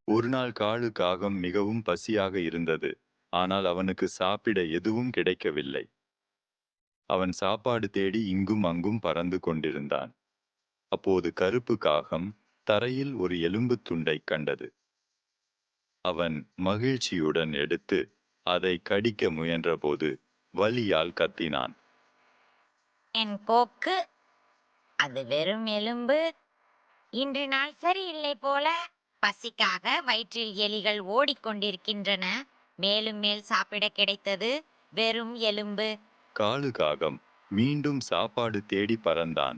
ஒருநாள் காடு காகம் மிகவும் பசியாக இருந்தது. ஆனால் அவனுக்கு சாப்பிட எதுவும் கிடைக்கவில்லை. அவன் சாப்பாடு தேடி இங்கும் அங்கும் பறந்து கொண்டிருந்தான். அப்போது கருப்பு காகம் தரையில் ஒரு எலும்புத் துண்டைக் கண்டது. அவன் மகிழ்ச்சியுடன் எடுத்து அதை கடிக்க முயன்றபோது வலியால் கத்தினான். என் போக்கு, அது வெறும் எலும்பு. இன்று நாள் சரியில்லை போல. பசிக்காக வயிற்றில் எலிகள் ஓடிக்கொண்டிருக்கின்றன. மேலும் மேல் சாப்பிட கிடைத்தது வெறும் எலும்பு. காடு காகம் மீண்டும் சாப்பாடு தேடி பறந்தான்.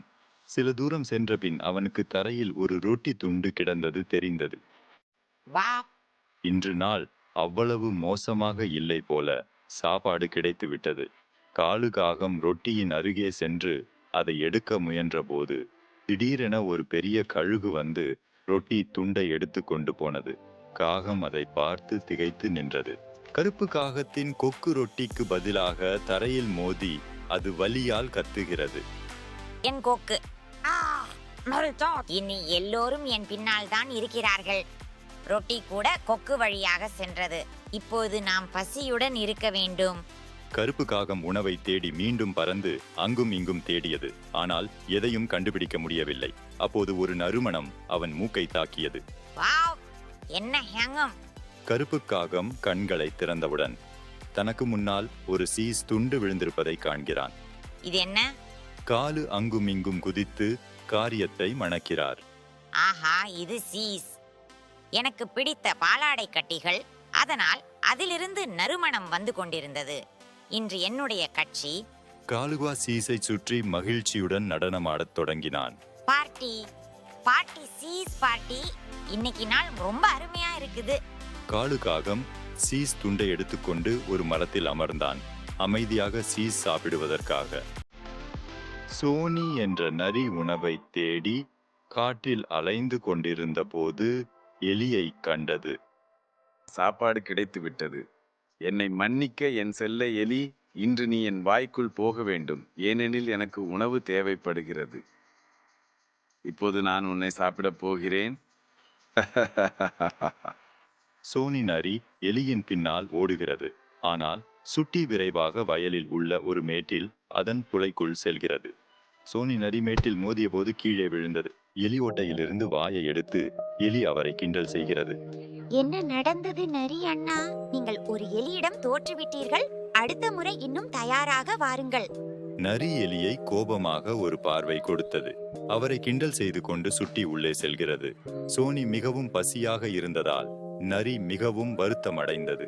சில தூரம் சென்றபின் அவனுக்கு தரையில் ஒரு ரொட்டி துண்டு கிடந்தது தெரிந்தது. வா, இன்று நாள் அவ்வளவு மோசமாக இல்லை போல. சாப்பாடு கிடைத்து விட்டது. காடு காகம் ரொட்டியின் அருகே சென்று அதை எடுக்க முயன்றபோது திடீரென ஒரு பெரிய கழுகு வந்து ரொட்டி துண்டை எடுத்து கொண்டு போனது. காகம் அதை பார்த்து திகைத்து நின்றது. கருப்பு காகத்தின் கொக்கு ரொட்டிக்கு பதிலாக தரையில் மோதி அது வலியால் கத்துகிறது. என் கொக்கு. ஆ, மறுத்தோம். இனி எல்லோரும் என் பின்னால் தான் இருக்கிறார்கள். ரொட்டி கூட கொக்கு வழியாக சென்றது. இப்போது நாம் பசியுடன் இருக்க வேண்டும். கருப்பு காகம் உணவை தேடி மீண்டும் பறந்து அங்கும் இங்கும் தேடியது. ஆனால் எதையும் கண்டுபிடிக்க முடியவில்லை. அப்போது ஒரு நறுமணம் அவன் மூக்கை தாக்கியது. வாவ், என்ன ஹேங்கம்! கருப்பு காகம் கண்களை திறந்தவுடன் தனக்கு முன்னால் ஒரு சீஸ் துண்டு விழுந்திருப்பதை காண்கிறான். இது என்ன? காலு அங்கும் இங்கும் குதித்து காரியத்தை மணக்கிறார். ஆஹா, இது சீஸ். எனக்கு பிடித்த பாலாடை கட்டிகள். அதனால் அதிலிருந்து நறுமணம் வந்து கொண்டிருந்தது. இன்று என்னுடைய கட்சி. காலுவா சீஸை சுற்றி மகிழ்ச்சியுடன் நடனமாடத் தொடங்கினான். Party party, cheese party. இன்னைக்கு நாள் ரொம்ப அருமையா இருக்குது. காலு காகம் சீஸ் துண்டை எடுத்துக்கொண்டு ஒரு மரத்தில் அமர்ந்தான், அமைதியாக சீஸ் சாப்பிடுவதற்காக. சோனி என்ற நரி உணவை தேடி காட்டில் அலைந்து கொண்டிருந்த போது எலியை கண்டது. சாப்பாடு கிடைத்து விட்டது. என்னை மன்னிக்க என் செல்ல எலி. இன்று நீ என் வாய்க்குள் போக வேண்டும், ஏனெனில் எனக்கு உணவு தேவைப்படுகிறது. இப்போது நான் உன்னை சாப்பிடப் போகிறேன். சோனி நரி எலியின் பின்னால் ஓடுகிறது. ஆனால் சுட்டி விரைவாக வயலில் உள்ள ஒரு மேட்டில் அதன் புலைக்குள் செல்கிறது. சோனி நரி மேட்டில் மோதிய போது கீழே விழுந்தது. எலி ஓட்டையிலிருந்து வாயை எடுத்து எலி அவரை கிண்டல் செய்கிறது. என்ன நடந்தது நரி அண்ணா? நீங்கள் ஒரு எலியிடம் தோற்றுவிட்டீர்கள். அடுத்த முறை இன்னும் தயாராக வாருங்கள். நரி எலியை கோபமாக ஒரு பார்வை கொடுத்தது. அவரை கிண்டல் செய்து கொண்டு சுட்டி உள்ளே செல்கிறது. சோனி மிகவும் பசியாக இருந்ததால் நரி மிகவும் வருத்தமடைந்தது.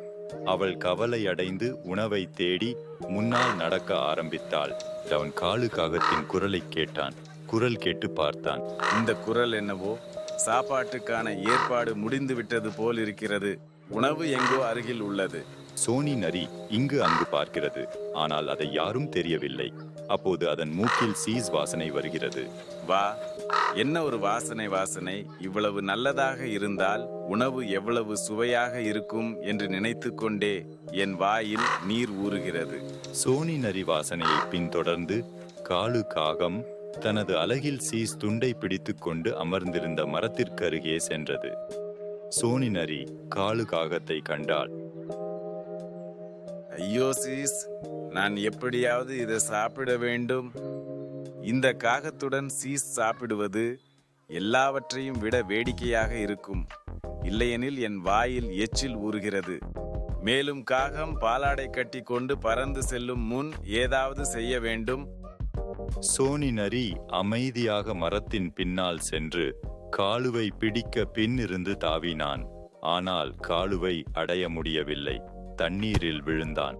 அவள் கவலையடைந்து உணவை தேடி முன்னால் நடக்க ஆரம்பித்தாள். அவன் காலு காகத்தின் குரலை கேட்டான். குரல் கேட்டு பார்த்தான். இந்த குரல் என்னவோ சாப்பாட்டுக்கான ஏற்பாடு முடிந்து விட்டது போல் இருக்கிறது. உணவு எங்கோ அருகில் உள்ளது. சோனி நரி இங்கு அங்கு பார்க்கிறது. ஆனால் அதை யாரும் தெரியவில்லை. அப்போது அதன் மூக்கில் சீஸ் வாசனை வருகிறது. வா, என்ன ஒரு வாசனை! இவ்வளவு நல்லதாக இருந்தால் உணவு எவ்வளவு சுவையாக இருக்கும் என்று நினைத்து கொண்டே என் வாயில் நீர் ஊறுகிறது. சோனி நரி வாசனையை பின்தொடர்ந்து காலு காகம் தனது அலகில் சீஸ் துண்டை பிடித்துக் கொண்டு அமர்ந்திருந்த மரத்திற்கருகே சென்றது. சோனி நரி காலு காகத்தை கண்டாள். ஐயோ சீஸ், நான் எப்படியாவது இதை சாப்பிட வேண்டும். இந்த காகத்துடன் சீஸ் சாப்பிடுவது எல்லாவற்றையும் விட வேடிக்கையாக இருக்கும். இல்லையெனில் என் வாயில் எச்சில் ஊறுகிறது. மேலும் காகம் பாலாடை கட்டி கொண்டு பறந்து செல்லும் முன் ஏதாவது செய்ய வேண்டும். சோனி நரி அமைதியாக மரத்தின் பின்னால் சென்று காலுவை பிடிக்க பின்னிருந்து தாவினான். ஆனால் காலுவை அடைய முடியவில்லை. தண்ணீரில் விழுந்தான்.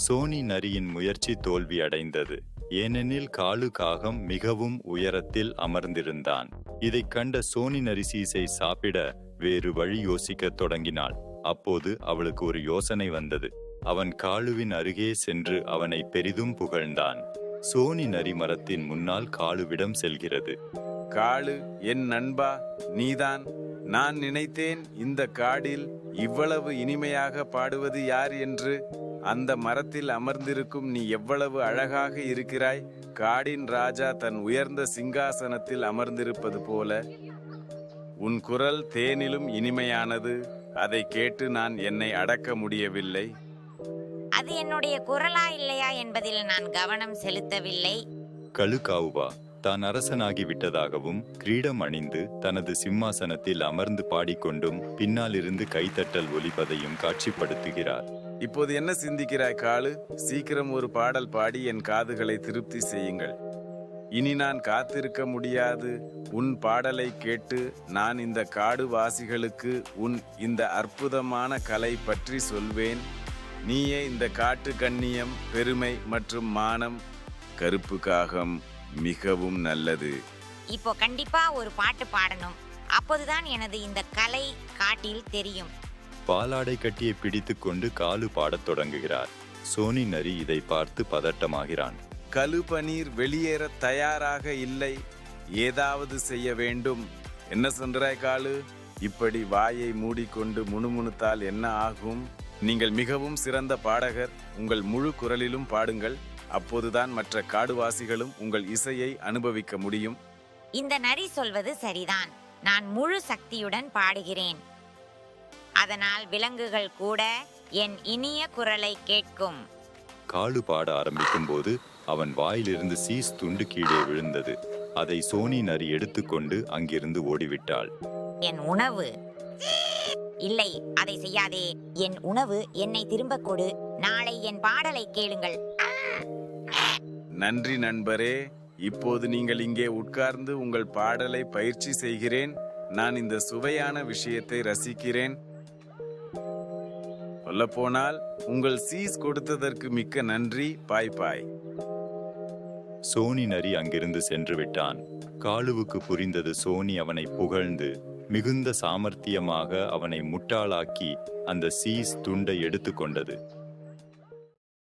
சோனி நரியின் முயற்சி தோல்வி அடைந்தது. ஏனெனில் காலு காகம் மிகவும் உயரத்தில் அமர்ந்திருந்தான். இதைக் கண்ட சோனி நரி சீஸை சாப்பிட வேறு வழி யோசிக்கத் தொடங்கினாள். அப்போது அவளுக்கு ஒரு யோசனை வந்தது. அவன் காலுவின் அருகே சென்று அவனை பெரிதும் புகழ்ந்தான். சோனி நரி மரத்தின் முன்னால் காலுவிடம் செல்கிறது. காளு, என் நண்பா, நீதான். நான் நினைத்தேன் இந்த காடில் இவ்வளவு இனிமையாக பாடுவது யார் என்று. அந்த மரத்தில் அமர்ந்திருக்கும் நீ எவ்வளவு அழகாக இருக்கிறாய். காடின் ராஜா தன் உயர்ந்த சிங்காசனத்தில் அமர்ந்திருப்பது போல. உன் குரல் தேனிலும் இனிமையானது. அதை கேட்டு நான் என்னை அடக்க முடியவில்லை. அது என்னுடைய குரலா இல்லையா என்பதில் நான் கவனம் செலுத்தவில்லை. கழுகாவுவா தான் அரசனாகி விட்டதாகவும் கிரீடம் அணிந்து தனது சிம்மாசனத்தில் அமர்ந்து பாடிக்கொண்டும் பின்னால் இருந்து கைத்தட்டல் ஒலிப்பதையும் காட்சிப்படுத்துகிறார். இப்போது என்ன சிந்திக்கிறாய் காளு? சீக்கிரம் ஒரு பாடல் பாடி என் காதுகளை திருப்தி செய்யுங்கள். இனி நான் காத்திருக்க முடியாது. உன் பாடலை கேட்டு நான் இந்த காடு வாசிகளுக்கு உன் இந்த அற்புதமான கலை பற்றி சொல்வேன். நீயே இந்த காட்டு கண்ணியம், பெருமை மற்றும் மானம். கருப்பு காகம் மிகவும் நல்லது. இப்போ கண்டிப்பா ஒரு பாட்டு பாடணும். அப்போதுதான் எனது இந்த கலை காட்டில் தெரியும். பாலாடை கட்டியை பிடித்து கொண்டு காலு பாடத் தொடங்குகிறார். சோனி நரி இதை பார்த்து பதட்டமாகிறான். கழு பனீர் வெளியேற தயாராக இல்லை. ஏதாவது செய்ய வேண்டும். என்ன சொல்றாய் காளு? இப்படி வாயை மூடிக்கொண்டு முணுமுணுத்தால் என்ன ஆகும்? நீங்கள் மிகவும் சிறந்த பாடகர். உங்கள் முழு குரலிலும் பாடுங்கள். அப்போதுதான் மற்ற காடுவாசிகளும் உங்கள் இசையை அனுபவிக்க முடியும். இந்த நரி சொல்வது சரிதான். நான் முழு சக்தியுடன் பாடுகிறேன். அதனால் விலங்குகள் கூட என் இனிய குரலை கேட்கும். காலு பாட ஆரம்பிக்கும் போது அவன் வாயிலிருந்து சீஸ் துண்டு கீழே விழுந்தது. அதை சோனி நரி எடுத்துக்கொண்டு அங்கிருந்து ஓடிவிட்டாள். என் உணவு. இல்லை, அதை செய்யாதே. என் உணவு என்னை திரும்ப கொடு. நாளை என் பாடலை கேளுங்கள். நன்றி நண்பரே. இப்போது நீங்கள் இங்கே உட்கார்ந்து உங்கள் பாடலை பயிற்சி செய்கிறேன். நான் இந்த சுவையான விஷயத்தை ரசிக்கிறேன். சொல்லப்போனால் உங்கள் சீஸ் கொடுத்ததற்கு மிக்க நன்றி. பாய் பாய். சோனி நரி அங்கிருந்து சென்று விட்டான். காலுவுக்கு புரிந்தது. சோனி அவனை புகழ்ந்து மிகுந்த சாமர்த்தியமாக அவனை முட்டாளாக்கி அந்த சீஸ் துண்டை எடுத்துக்கொண்டது.